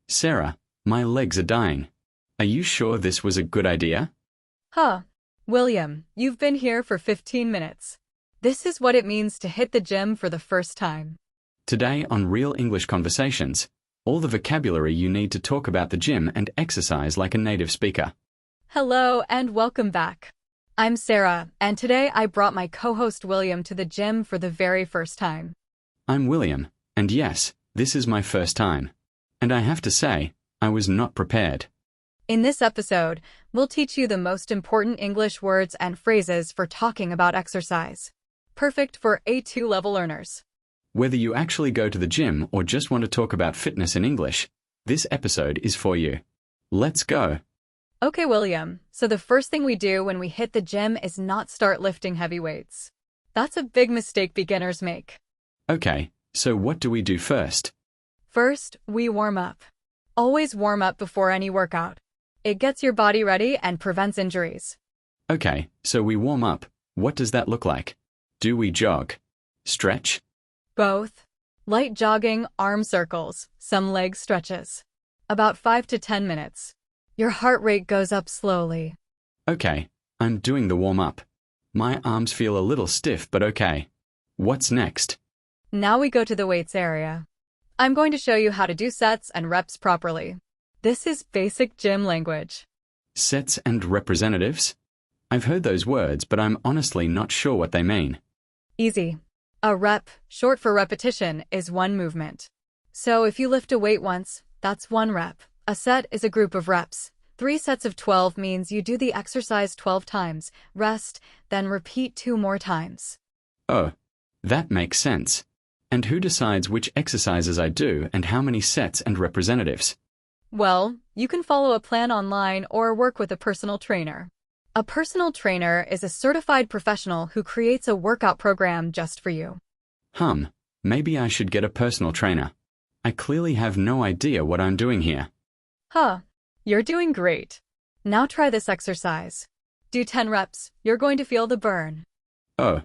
Sarah, my legs are dying. Are you sure this was a good idea? Huh. William, you've been here for 15 minutes. This is what it means to hit the gym for the first time. Today on Real English Conversations, all the vocabulary you need to talk about the gym and exercise like a native speaker. Hello and welcome back. I'm Sarah, and today I brought my co-host William to the gym for the very first time. I'm William, and yes, this is my first time. And I have to say, I was not prepared. In this episode, we'll teach you the most important English words and phrases for talking about exercise. Perfect for A2 level learners. Whether you actually go to the gym or just want to talk about fitness in English, this episode is for you. Let's go. Okay, William, so the first thing we do when we hit the gym is not start lifting heavy weights. That's a big mistake beginners make. Okay, so what do we do first? First, we warm up. Always warm up before any workout. It gets your body ready and prevents injuries. Okay, so we warm up. What does that look like? Do we jog? Stretch? Both. Light jogging, arm circles, some leg stretches. About 5 to 10 minutes. Your heart rate goes up slowly. Okay, I'm doing the warm-up. My arms feel a little stiff, but okay. What's next? Now we go to the weights area. I'm going to show you how to do sets and reps properly. This is basic gym language. Sets and representatives? I've heard those words, but I'm honestly not sure what they mean. Easy. A rep, short for repetition, is one movement. So if you lift a weight once, that's one rep. A set is a group of reps. 3 sets of 12 means you do the exercise 12 times, rest, then repeat 2 more times. Oh, that makes sense. And who decides which exercises I do and how many sets and representatives? Well, you can follow a plan online or work with a personal trainer. A personal trainer is a certified professional who creates a workout program just for you. Maybe I should get a personal trainer. I clearly have no idea what I'm doing here. You're doing great. Now try this exercise. Do 10 reps, you're going to feel the burn. Oh,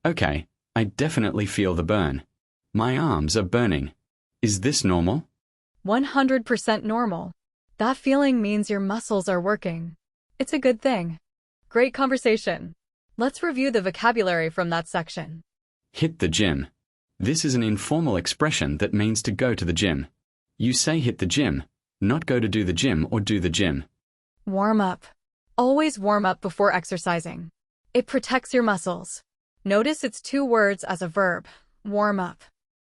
okay, I definitely feel the burn. My arms are burning. Is this normal? 100% normal. That feeling means your muscles are working. It's a good thing. Great conversation. Let's review the vocabulary from that section. Hit the gym. This is an informal expression that means to go to the gym. You say hit the gym, not go to do the gym or do the gym. Warm up. Always warm up before exercising. It protects your muscles. Notice it's 2 words as a verb, warm up.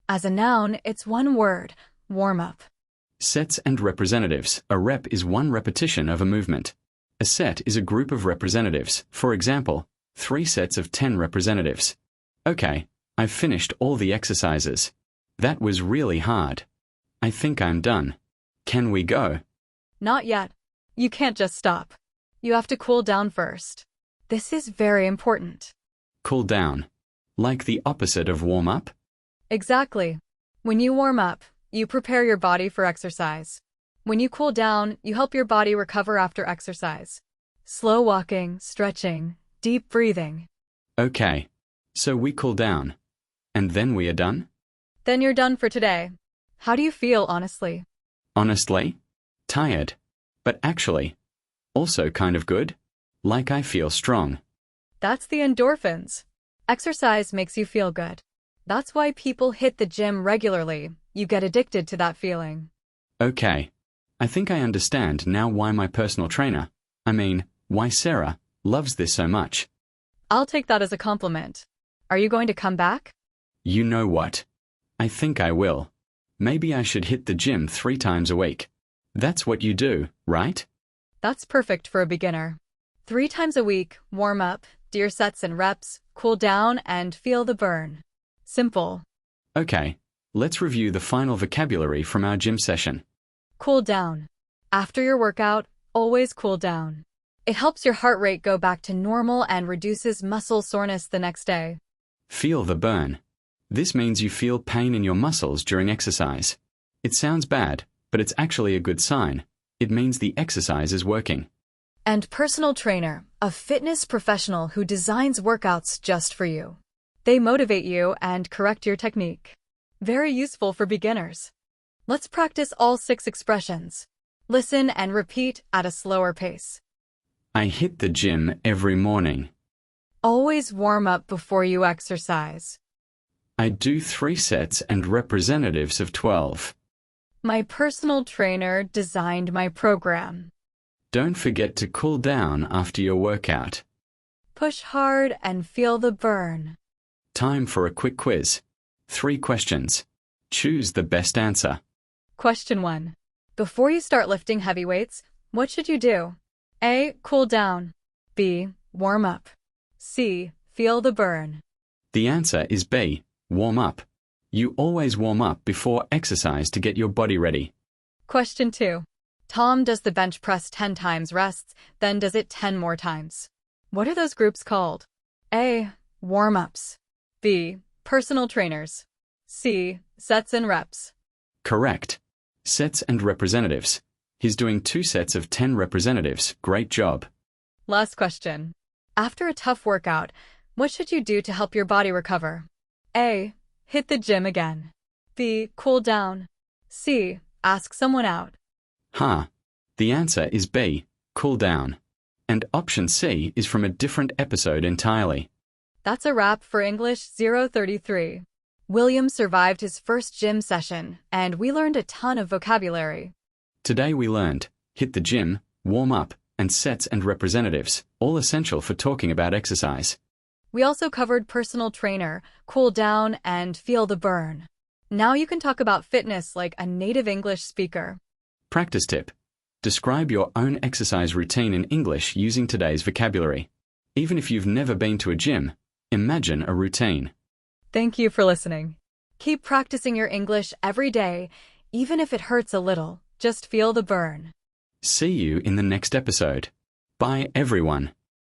As a noun, it's 1 word, warm up. Sets and representatives. A rep is 1 repetition of a movement. A set is a group of representatives. For example, 3 sets of 10 representatives. Okay, I've finished all the exercises. That was really hard. I think I'm done. Can we go? Not yet. You can't just stop. You have to cool down first. This is very important. Cool down. Like the opposite of warm up? Exactly. When you warm up, you prepare your body for exercise. When you cool down, you help your body recover after exercise. Slow walking, stretching, deep breathing. Okay, so we cool down. And then we are done? Then you're done for today. How do you feel, honestly? Honestly? Tired. But actually, also kind of good. Like I feel strong. That's the endorphins. Exercise makes you feel good. That's why people hit the gym regularly. You get addicted to that feeling. Okay. I think I understand now why my personal trainer, why Sarah, loves this so much. I'll take that as a compliment. Are you going to come back? You know what? I think I will. Maybe I should hit the gym 3 times a week. That's what you do, right? That's perfect for a beginner. 3 times a week, warm up, do your sets and reps, cool down, and feel the burn. Simple. Okay, let's review the final vocabulary from our gym session. Cool down. After your workout, always cool down. It helps your heart rate go back to normal and reduces muscle soreness the next day. Feel the burn. This means you feel pain in your muscles during exercise. It sounds bad, but it's actually a good sign. It means the exercise is working. And personal trainer, a fitness professional who designs workouts just for you. They motivate you and correct your technique. Very useful for beginners. Let's practice all 6 expressions. Listen and repeat at a slower pace. I hit the gym every morning. Always warm up before you exercise. I do 3 sets and representatives of 12. My personal trainer designed my program. Don't forget to cool down after your workout. Push hard and feel the burn. Time for a quick quiz. 3 questions. Choose the best answer. Question 1. Before you start lifting heavy weights, what should you do? A. Cool down. B. Warm up. C. Feel the burn. The answer is B. Warm up. You always warm up before exercise to get your body ready. Question 2. Tom does the bench press 10 times, rests, then does it 10 more times. What are those groups called? A. Warm-ups. B. Personal trainers. C. Sets and reps. Correct. Sets and representatives. He's doing 2 sets of 10 representatives. Great job. Last question. After a tough workout, what should you do to help your body recover? A. Hit the gym again. B. Cool down. C. Ask someone out. The answer is B. Cool down. And option C is from a different episode entirely. That's a wrap for English 033. William survived his first gym session, and we learned a ton of vocabulary. Today we learned hit the gym, warm up, and sets and representatives, all essential for talking about exercise. We also covered personal trainer, cool down, and feel the burn. Now you can talk about fitness like a native English speaker. Practice tip. Describe your own exercise routine in English using today's vocabulary. Even if you've never been to a gym, imagine a routine. Thank you for listening. Keep practicing your English every day, even if it hurts a little. Just feel the burn. See you in the next episode. Bye, everyone.